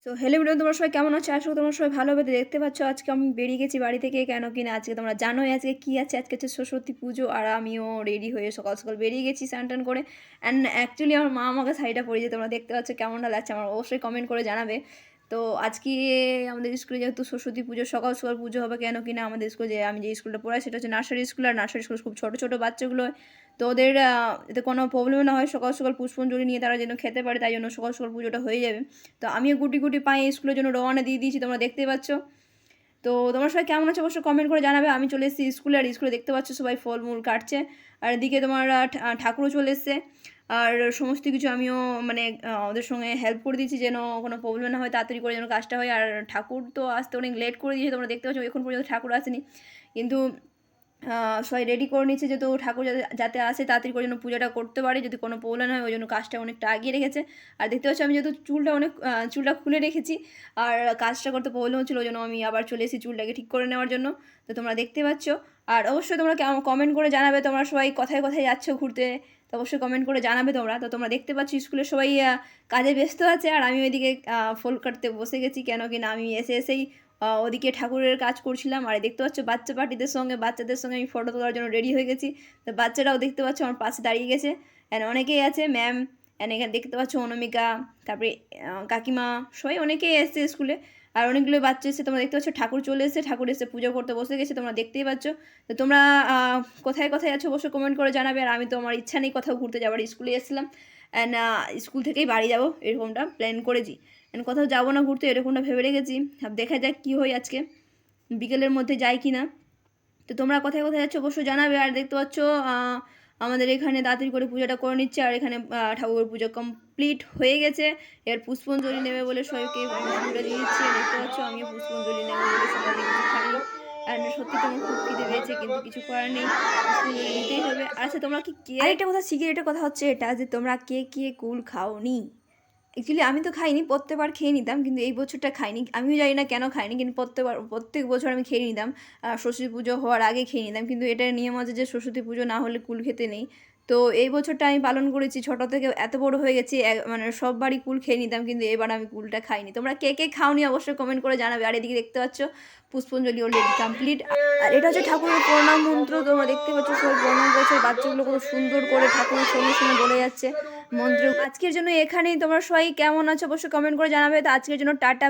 তো hello everyone, তোমরা সবাই কেমন আছো? আশা করি তোমরা সবাই ভালো হবে। তো দেখতে পাচ্ছ আজকে আমি বেরিয়ে গেছি বাড়ি থেকে, কেন কিনা আজকে তোমরা জানোই আজকে কী আছে। আজকে হচ্ছে সরস্বতী পুজো, আর আমিও রেডি হয়ে সকাল সকাল বেরিয়ে গেছি স্নান টান করে। অ্যান্ড অ্যাকচুয়ালি আমার মা আমাকে শাড়িটা পরিয়েছে, তোমরা দেখতে পাচ্ছ কেমনটা লাগছে আমার অবশ্যই কমেন্ট করে জানাবে। তো আজকে আমাদের স্কুলে যেহেতু সরস্বতী পুজো, সকাল সকাল পুজো হবে, কেন কিনা আমাদের স্কুলে আমি যে স্কুলটা পড়াই সেটা হচ্ছে নার্সারি স্কুল, আর নার্সারি স্কুল খুব ছোটো ছোটো বাচ্চাগুলো হয়। তো ওদের এতে কোনো প্রবলেম না হয়, সকাল সকাল পুষ্পাঞ্জলি নিয়ে তারা যেন খেতে পারে, তাই জন্য সকাল সকাল পুজোটা হয়ে যাবে। তো আমিও গুটি গুটি পায়ে স্কুলের জন্য রওনা দিয়ে দিয়েছি, তোমরা দেখতেই পাচ্ছ। তো তোমরা সবাই কেমন আছো অবশ্যই কমেন্ট করে জানাবে। আমি চলে এসেছি স্কুলে, আর স্কুলে দেখতে পাচ্ছ সবাই ফলমূল কাটছে, আর এদিকে তোমার ঠাকুরও চলে এসছে। আর সমস্ত কিছু আমিও মানে ওদের সঙ্গে হেল্প করে দিয়েছি যেন কোনো প্রবলেম না হয়, তাড়াতাড়ি করে যেন কাজটা হয়। আর ঠাকুর তো আসতে অনেক লেট করে দিয়েছে, তোমরা দেখতে পাচ্ছ এখন পর্যন্ত ঠাকুর আসেনি, কিন্তু সবাই রেডি করে নিচ্ছে যেহেতু ঠাকুর যাতে যাতে আসে তাড়াতাড়ি করে যেন পুজোটা করতে পারে, যদি কোনো প্রবলেম হয় ওই জন্য কাজটা অনেকটা আগিয়ে রেখেছে। আর দেখতে পাচ্ছি আমি যেহেতু চুলটা খুলে রেখেছি, আর কাজটা করতে প্রবলেম হচ্ছিলো, ওই জন্য আমি আবার চলে এসেছি চুলটাকে ঠিক করে নেওয়ার জন্য। তো তোমরা দেখতে পাচ্ছ। আর অবশ্যই তোমরা কমেন্ট করে জানাবে তোমরা সবাই কোথায় কোথায় যাচ্ছ ঘুরতে, তো অবশ্যই কমেন্ট করে জানাবে তোমরা। তো তোমরা দেখতে পাচ্ছ স্কুলের সবাই কাজে ব্যস্ত আছে, আর আমি ওইদিকে ফুল কাটতে বসে গেছি, কেন কিনা আমি এসেই ওদিকে ঠাকুরের কাজ করছিলাম। আর দেখতে পাচ্ছ বাচ্চাদের সঙ্গে আমি ফটো তোলার জন্য রেডি হয়ে গেছি। তো বাচ্চারাও দেখতে পাচ্ছ আমার পাশে দাঁড়িয়ে গেছে, অ্যান্ড অনেকেই আছে ম্যাম, অ্যান্ড এখানে দেখতে পাচ্ছ অনামিকা, তারপরে কাকিমা, সবাই অনেকেই এসছে স্কুলে। আর অনেকগুলো বাচ্চা এসে তোমরা দেখতে পাচ্ছ, ঠাকুর চলে এসে ঠাকুর এসে পুজো করতে বসে গেছে, তোমরা দেখতেই পাচ্ছ। তো তোমরা কোথায় কোথায় আছো অবশ্যই কমেন্ট করে জানাবে। আর আমি তো আমার ইচ্ছা নেই কোথাও ঘুরতে যাবার, স্কুলে এসেছিলাম, অ্যান্ড স্কুল থেকেই বাড়ি যাবো এরকমটা প্ল্যান করেছি, অ্যান্ড কোথাও যাবো না ঘুরতে এরকমটা ভেবে রেখেছি। দেখা যাক কী হয় আজকে, বিকেলের মধ্যে যাই কি না। তো তোমরা কোথায় কোথায় যাচ্ছ অবশ্যই জানাবে। আর দেখতে পাচ্ছ আমাদের এখানে তাড়াতাড়ি করে পুজোটা করে নিচ্ছে, আর এখানে ঠাকুর পুজো কমপ্লিট হয়ে গেছে। এর পুষ্পাঞ্জলি নেবে বলে সবাইকে পুজোটা দিয়ে দিচ্ছে, দেখতে পাচ্ছ আমিও পুষ্পাঞ্জলি নেবো বলে সকালে কিছু খাইনি। আর সত্যি তোমার খুব খিদে পেয়েছে, কিন্তু কিছু করার নেই, পুষ্পাঞ্জলি নিতেই হবে। আচ্ছা তোমরা কি আরেকটা কথা সিগারেটের কথা হচ্ছে এটা, যে তোমরা কে কুল খাওনি। অ্যাকচুয়ালি আমি তো খাইনি, প্রত্যেকবার খেয়ে নিতাম, কিন্তু এই বছরটা খাইনি। আমিও জানি না কেন খাইনি, কিন্তু প্রত্যেক বছর আমি খেয়ে নিতাম। সরস্বতী পুজো হওয়ার আগে খেয়ে নিতাম, কিন্তু এটার নিয়ম আছে যে সরস্বতী পুজো না হলে কুল খেতে নেই। তো এই বছরটা আমি পালন করেছি, ছোটো থেকে এত বড় হয়ে গেছি, মানে সব বাড়ি কুল খেয়ে নিতাম, কিন্তু এবার আমি কুলটা খাইনি। তোমরা কে খাওনি অবশ্যই কমেন্ট করে জানাবে। আর এদিকে দেখতে পাচ্ছ পুষ্পাঞ্জলি অলরেডি কমপ্লিট। আর এটা হচ্ছে ঠাকুরের প্রণাম মন্ত্র, তোমরা দেখতে পাচ্ছ সবাই প্রণাম করছে, বাচ্চাগুলো কত সুন্দর করে ঠাকুরের সঙ্গে সঙ্গে বলে যাচ্ছে মন্ত্র। আজকের জন্য এখানেই, তোমরা সবাই কেমন আছো অবশ্যই কমেন্ট করে জানাবে। তো আজকের জন্য টাটা।